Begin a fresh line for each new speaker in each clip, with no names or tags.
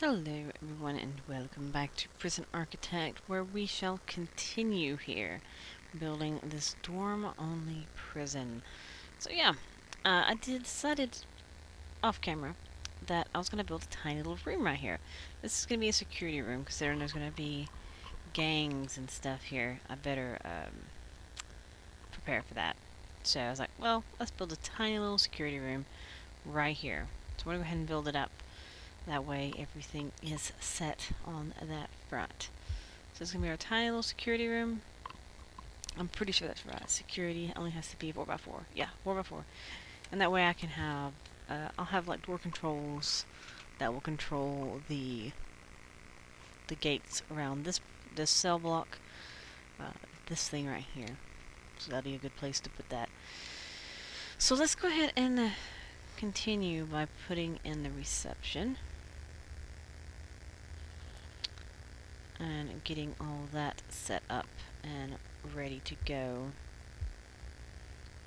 Hello everyone and welcome back to Prison Architect, where we shall continue here building this dorm-only prison. So yeah, I decided off camera that I was going to build a tiny little room right here. This is going to be a security room because there's going to be gangs and stuff here. I better prepare for that. So I was like, well, let's build a tiny little security room right here. So we're going to go ahead and build it up. That way everything is set on that front. So it's going to be our tiny little security room. I'm pretty sure that's right. Security only has to be 4x4. Yeah, 4x4. And that way I can have, I'll have like door controls that will control the gates around this cell block, this thing right here. So that'll be a good place to put that. So let's go ahead and continue by putting in the reception. And getting all that set up and ready to go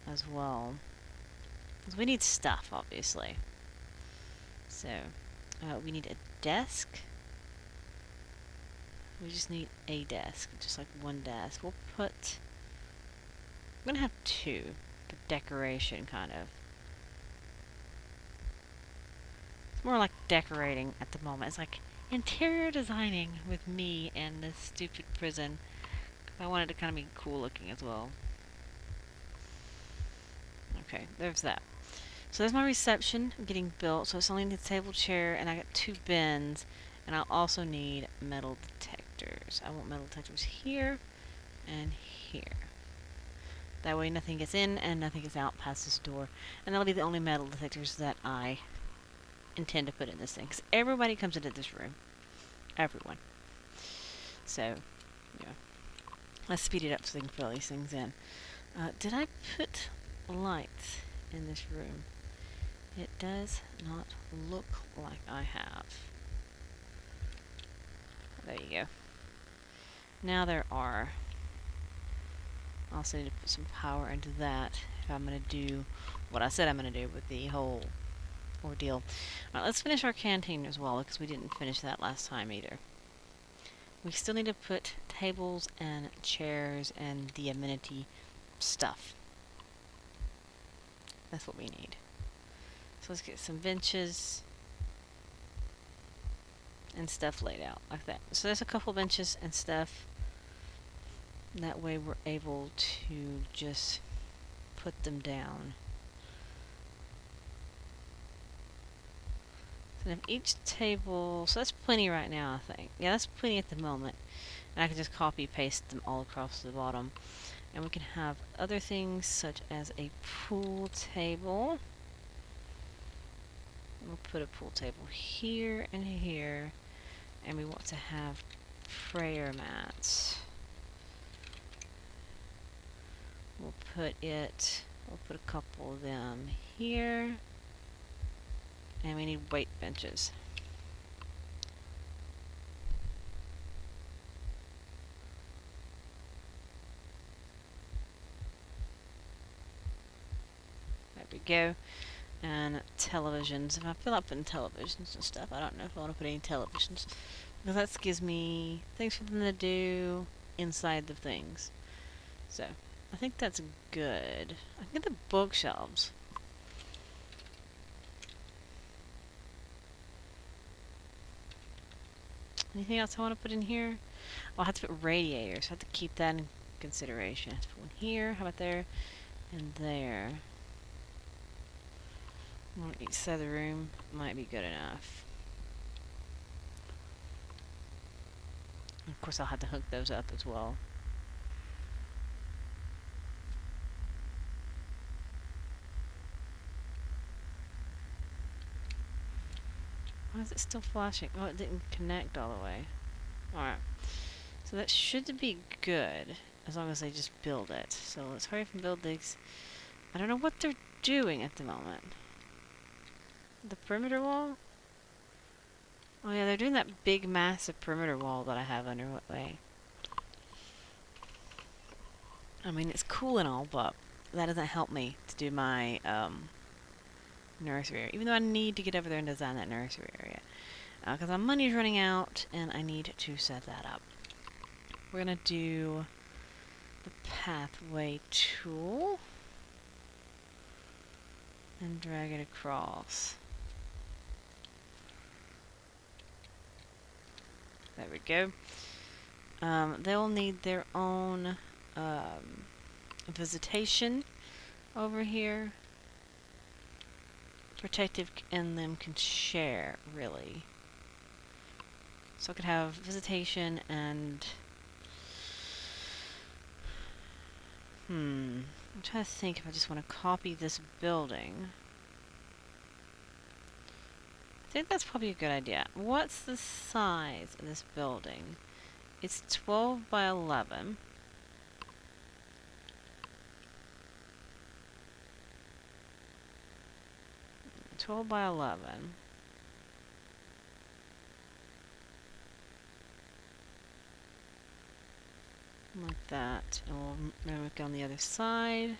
as well. Because we need stuff, obviously. So, we need a desk. We just need a desk, just like one desk. We'll put... I'm going to have two for decoration, kind of. It's more like decorating at the moment. It's like interior designing with me and this stupid prison. I wanted to kind of be cool looking as well. Okay, there's that. So there's my reception getting built. So it's only the table, chair, and I got 2 bins. And I'll also need metal detectors. I want metal detectors here and here. That way nothing gets in and nothing gets out past this door. And that'll be the only metal detectors that I intend to put in this thing. Because everybody comes into this room. Everyone. So, yeah. Let's speed it up so we can fill these things in. Did I put lights in this room? It does not look like I have. There you go. Now there are. I also need to put some power into that if I'm going to do what I said I'm going to do with the whole ordeal. Alright, let's finish our canteen as well, because we didn't finish that last time either. We still need to put tables and chairs and the amenity stuff. That's what we need. So let's get some benches and stuff laid out like that. So there's a couple benches and stuff. That way we're able to just put them down. So if each table, so that's plenty right now, I think. Yeah, that's plenty at the moment. And I can just copy paste them all across the bottom. And we can have other things such as a pool table. We'll put a pool table here and here. And we want to have prayer mats. We'll put a couple of them here. And we need weight benches. There we go. And televisions. If I feel like putting televisions and stuff, I don't know if I want to put any televisions. Because that gives me things for them to do inside the things. So, I think that's good. I can get the bookshelves. Anything else I want to put in here? Oh, I have to put radiators. I have to keep that in consideration. I have to put one here. How about there? And there. On each side of the room might be good enough. Of course, I'll have to hook those up as well. Why is it still flashing? Oh, it didn't connect all the way. Alright. So that should be good, as long as they just build it. So let's hurry up and build these. I don't know what they're doing at the moment. The perimeter wall? Oh yeah, they're doing that big, massive perimeter wall that I have underway. I mean, it's cool and all, but that doesn't help me to do my, nursery area. Even though I need to get over there and design that nursery area. because my money's running out and I need to set that up. We're gonna do the pathway tool and drag it across. There we go. They'll need their own visitation over here. Protective and them can share, really. So I could have visitation and... I'm trying to think if I just want to copy this building. I think that's probably a good idea. What's the size of this building? It's 12 by 11. By 11. Like that. And we'll mimic on the other side.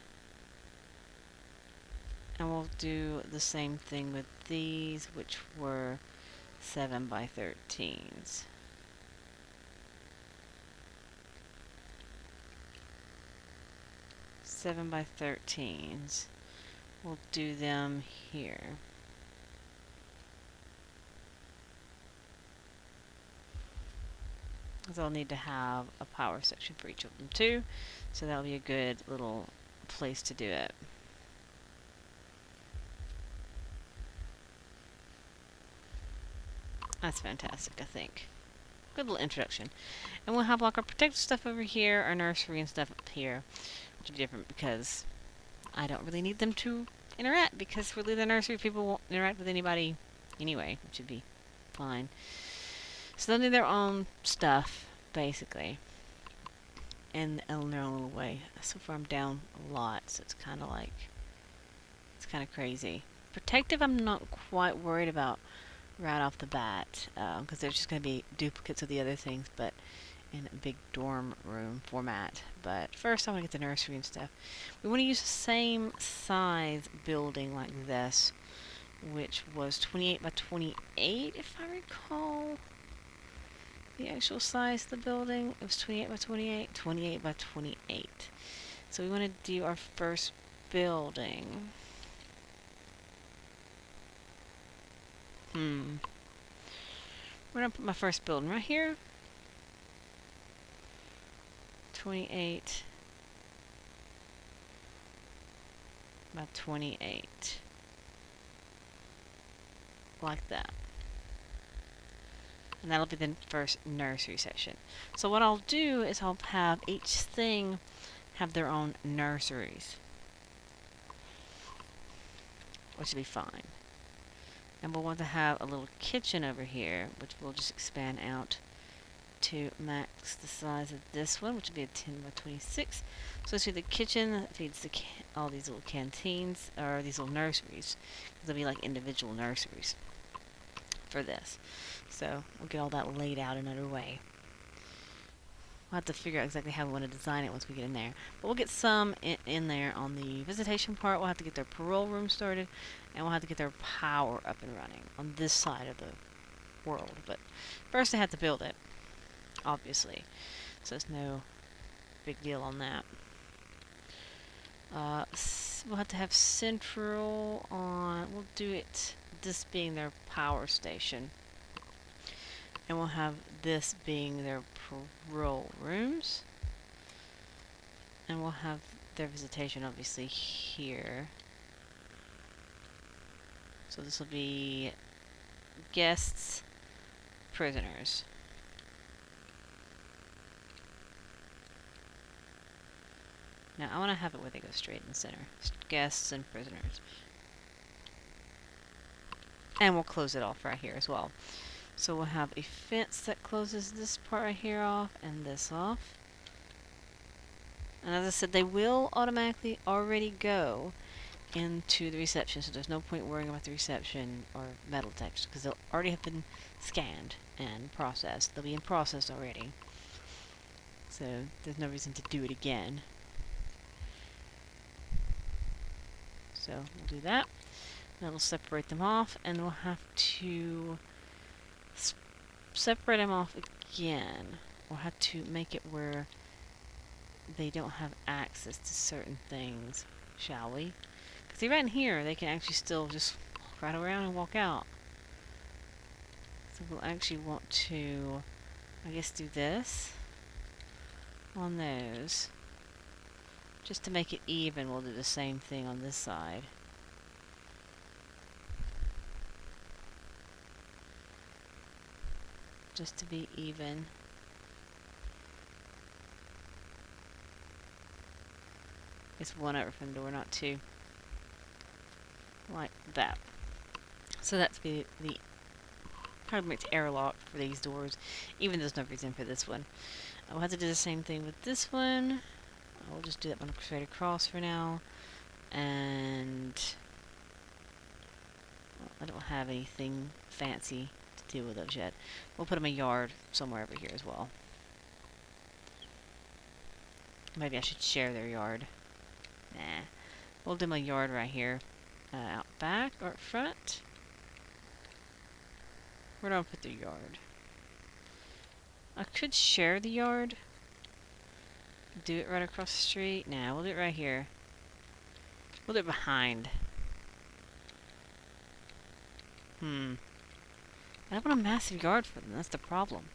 And we'll do the same thing with these, which were 7 by 13s. Seven by 13s. We'll do them here. Because I'll need to have a power section for each of them too. So that'll be a good little place to do it. That's fantastic, I think. Good little introduction. And we'll have like our protective stuff over here, our nursery and stuff up here. Which will be different because I don't really need them to interact, because really the nursery people won't interact with anybody anyway, which would be fine. So they'll need their own stuff, basically. And in their own little way. So far I'm down a lot, so it's kind of like... it's kind of crazy. Protective I'm not quite worried about right off the bat, because they're just going to be duplicates of the other things, but in a big dorm room format. But first I want to get the nursery and stuff. We want to use the same size building like this, which was 28 by 28, if I recall. The actual size of the building, it was 28 by 28, 28 by 28. So we want to do our first building. We're going to put my first building right here. 28 by 28. Like that. And that'll be the first nursery section. So what I'll do is I'll have each thing have their own nurseries, which will be fine. And we'll want to have a little kitchen over here, which we'll just expand out to max the size of this one, which will be a 10 by 26. So see the kitchen that feeds the all these little canteens, or these little nurseries. They'll be like individual nurseries for this. So we'll get all that laid out another way. We'll have to figure out exactly how we want to design it once we get in there. But we'll get some in there on the visitation part. We'll have to get their parole room started, and we'll have to get their power up and running on this side of the world. But first I have to build it, obviously. So it's no big deal on that. We'll have to have central on... we'll do it, this being their power station. And we'll have this being their parole rooms. And we'll have their visitation, obviously, here. So this will be guests, prisoners. Now, I want to have it where they go straight in the center. Guests and prisoners. And we'll close it off right here as well. So we'll have a fence that closes this part right here off and this off. And as I said, they will automatically already go into the reception, so there's no point worrying about the reception or metal detectors, because they'll already have been scanned and processed. They'll be in process already. So there's no reason to do it again. So we'll do that. That'll separate them off, and we'll have to separate them off again. We'll have to make it where they don't have access to certain things, shall we? Because see, right in here, they can actually still just walk right around and walk out. So we'll actually want to, I guess, do this on those. Just to make it even, we'll do the same thing on this side. Just to be even. It's one open door, not two. Like that. So that's the probably makes airlock for these doors, even though there's no reason for this one. I'll have to do the same thing with this one. I'll just do that one straight across for now. And well, I don't have anything fancy to deal with those yet. We'll put them in a yard somewhere over here as well. Maybe I should share their yard. Nah. We'll do my yard right here. Out back or up front. Where do I put the yard? I could share the yard. Do it right across the street. Nah, we'll do it right here. We'll do it behind. I don't want a massive yard for them. That's the problem.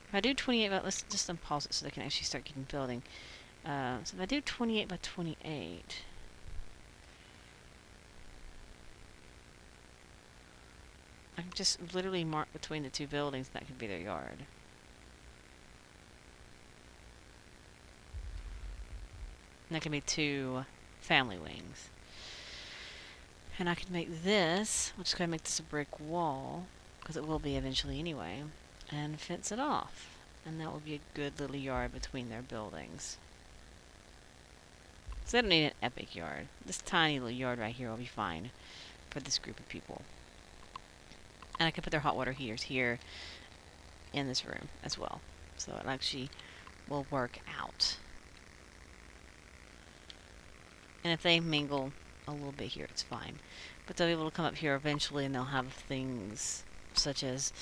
If I do 28 by... Let's just unpause it so they can actually start getting building. So if I do 28 by 28... I can just literally mark between the two buildings, and that could be their yard. And that can be two family wings. And I could make this, we'll just go ahead and make this a brick wall, because it will be eventually anyway, and fence it off. And that will be a good little yard between their buildings. So they don't need an epic yard. This tiny little yard right here will be fine for this group of people. And I can put their hot water heaters here in this room as well. So it actually will work out. And if they mingle a little bit here, it's fine. But they'll be able to come up here eventually and they'll have things such as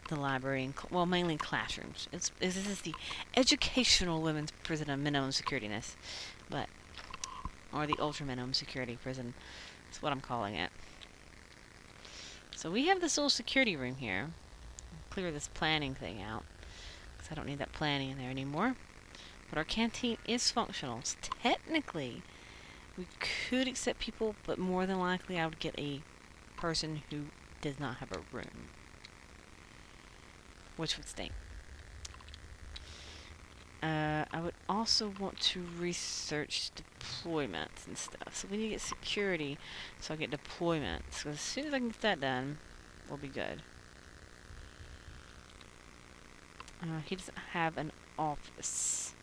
the library and, well, mainly classrooms. This is the Educational Women's Prison of Minimum Securityness. But, or the Ultra Minimum Security Prison. That's what I'm calling it. So we have this little security room here. I'll clear this planning thing out, because I don't need that planning in there anymore. But our canteen is functional. So technically, we could accept people, but more than likely I would get a person who does not have a room. Which would stink. I would also want to research deployments and stuff. So we need to get security, so I get deployments. So as soon as I can get that done, we'll be good. He doesn't have an office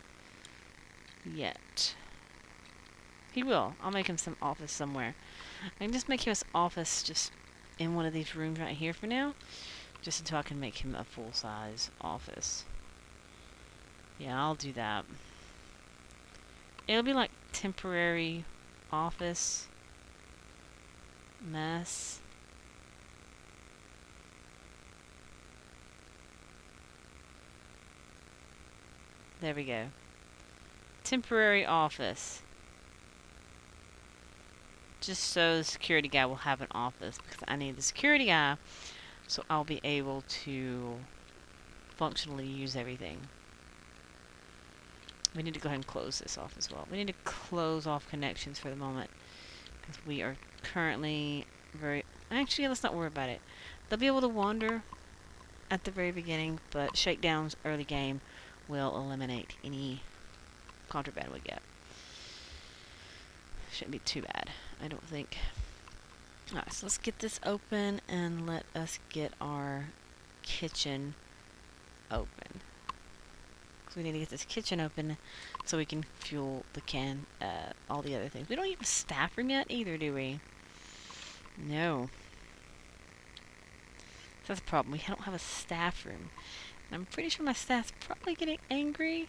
yet. He will. I'll make him some office somewhere. I can just make him his office just in one of these rooms right here for now. Just until I can make him a full-size office. Yeah, I'll do that. It'll be like temporary office mess. There we go. Temporary office. Just so the security guy will have an office, because I need the security guy so I'll be able to functionally use everything. We need to go ahead and close this off as well. We need to close off connections for the moment, because we are currently very... Actually, let's not worry about it. They'll be able to wander at the very beginning, but shakedowns early game will eliminate any contraband we get. Shouldn't be too bad, I don't think. Alright, so let's get this open and let us get our kitchen open. So we need to get this kitchen open so we can fuel the can, all the other things. We don't even have a staff room yet either, do we? No. That's the problem. We don't have a staff room. And I'm pretty sure my staff's probably getting angry.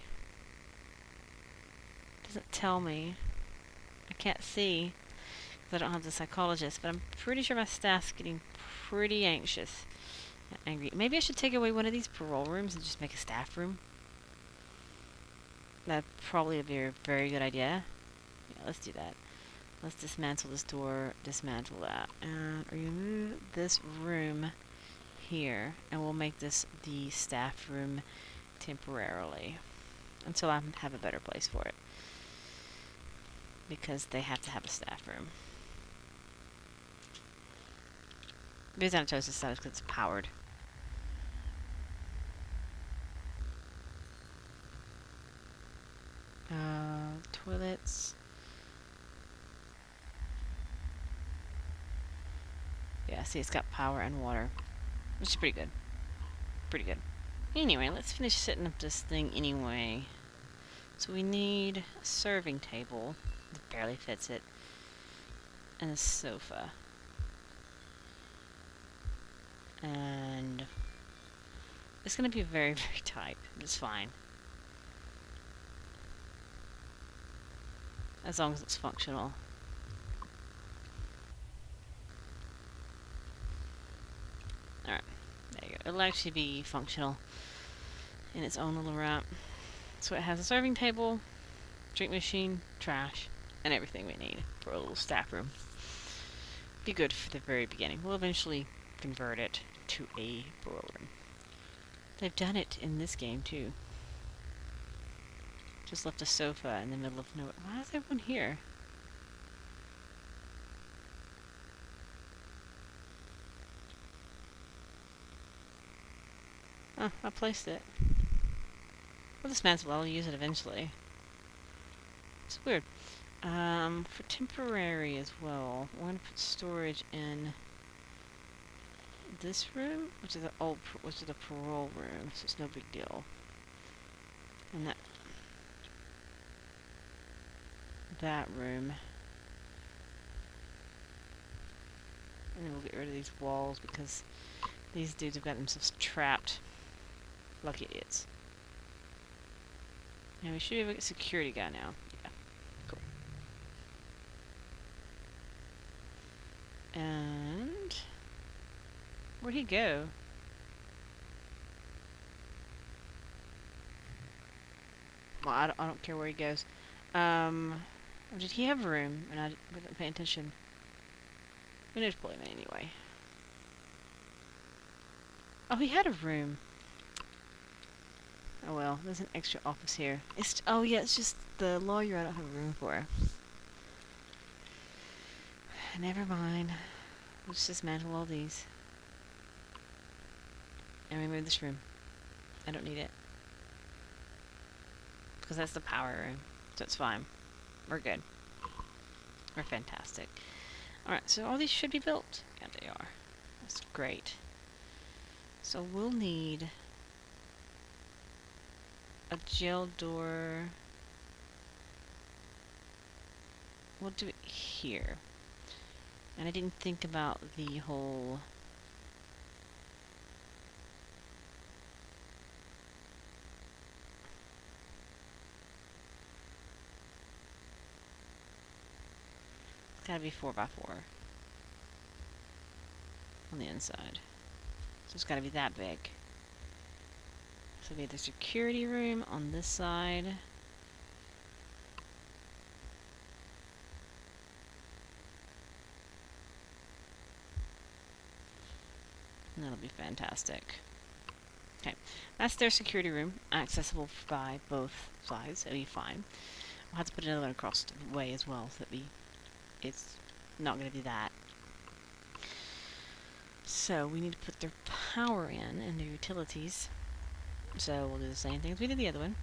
Doesn't tell me. I can't see because I don't have the psychologist, but I'm pretty sure my staff's getting pretty anxious Angry. Maybe I should take away one of these parole rooms and just make a staff room. That'd probably be a very good idea. Yeah, let's do that. Let's dismantle this door, dismantle that, and remove this room here, and we'll make this the staff room temporarily until I have a better place for it, because they have to have a staff room. The reason I chose this side is because it's powered. Toilets. Yeah, see, it's got power and water, which is pretty good. Pretty good. Anyway, let's finish setting up this thing anyway. So we need a serving table. It barely fits it. And a sofa. And it's going to be very, very tight. It's fine. As long as it's functional. Alright. There you go. It'll actually be functional in its own little wrap. So it has a serving table, drink machine, trash, and everything we need for a little staff room. Be good for the very beginning. We'll eventually convert it to a parole room. They've done it in this game too. Just left a sofa in the middle of nowhere. Why is everyone here? Oh, I placed it. Well, dismantle. I'll use it eventually. It's weird. For temporary as well, we're going to put storage in this room, which is the parole room, so it's no big deal. And that room. And then we'll get rid of these walls because these dudes have got themselves trapped. Lucky idiots. And we should be able to get a security guy now. Yeah. Cool. And where'd he go? Well, I don't care where he goes. Did he have room? And I wasn't paying attention. We need to pull him in anyway. Oh, he had a room. Oh well, there's an extra office here. Oh yeah, it's just the lawyer I don't have room for. Never mind. We'll just dismantle all these. And remove this room. I don't need it. Because that's the power room. So it's fine. We're good. We're fantastic. Alright, so all these should be built. Yeah, they are. That's great. So we'll need a jail door. We'll do it here. And I didn't think about the whole... It's gotta be 4x4 on the inside. So it's gotta be that big. So we have the security room on this side. And that'll be fantastic. Okay, that's their security room, accessible by both sides. It'll be fine. We'll have to put another one across the way as well, so that it's not going to be that. So we need to put their power in and their utilities. So we'll do the same thing as we did the other one.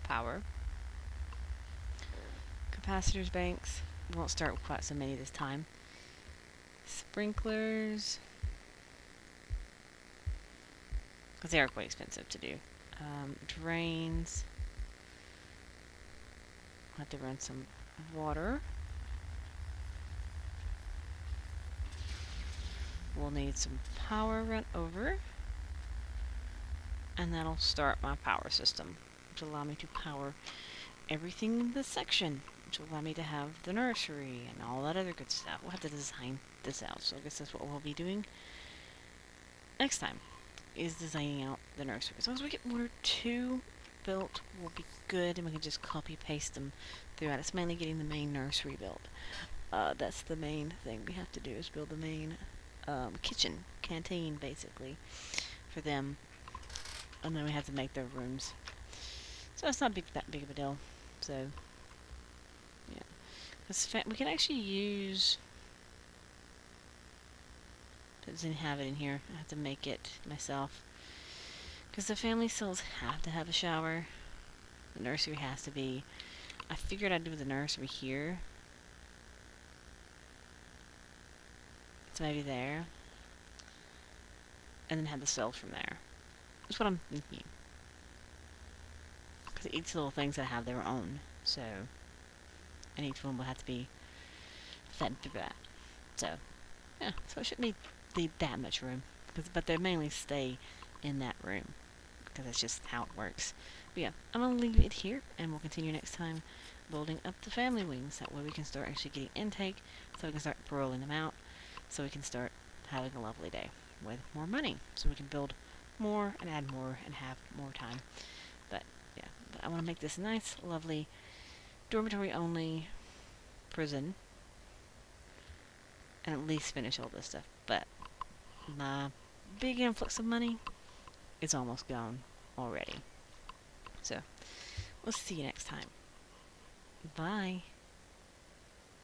Power. Capacitors, banks. We won't start with quite so many this time. Sprinklers. Because they are quite expensive to do. Drains. I'll have to run some water. We'll need some power run over. And that'll start my power system, which will allow me to power everything in this section. which will allow me to have the nursery and all that other good stuff. We'll have to design this out, so I guess that's what we'll be doing next time, is designing out the nursery. As long as we get 1 or 2 built, we'll be good, and we can just copy paste them throughout. It's mainly getting the main nursery built. That's the main thing we have to do, is build the main kitchen, canteen, basically, for them. And then we have to make their rooms. So it's not that big of a deal. So, yeah. We can actually use... It doesn't have it in here. I have to make it myself. Because the family cells have to have a shower. The nursery has to be. I figured I'd do the nursery here. So maybe there. And then have the cells from there. That's what I'm thinking. Because each little thing's gonna have their own. So, and each one will have to be fed through that. So, yeah. So it shouldn't need that much room. But they mainly stay in that room. Because that's just how it works. But yeah, I'm going to leave it here, and we'll continue next time building up the family wings. That way we can start actually getting intake, so we can start rolling them out, so we can start having a lovely day with more money. So we can build more and add more and have more time. But yeah, but I want to make this nice, lovely, dormitory-only prison, and at least finish all this stuff. But my big influx of money is almost gone already. So, we'll see you next time. Bye.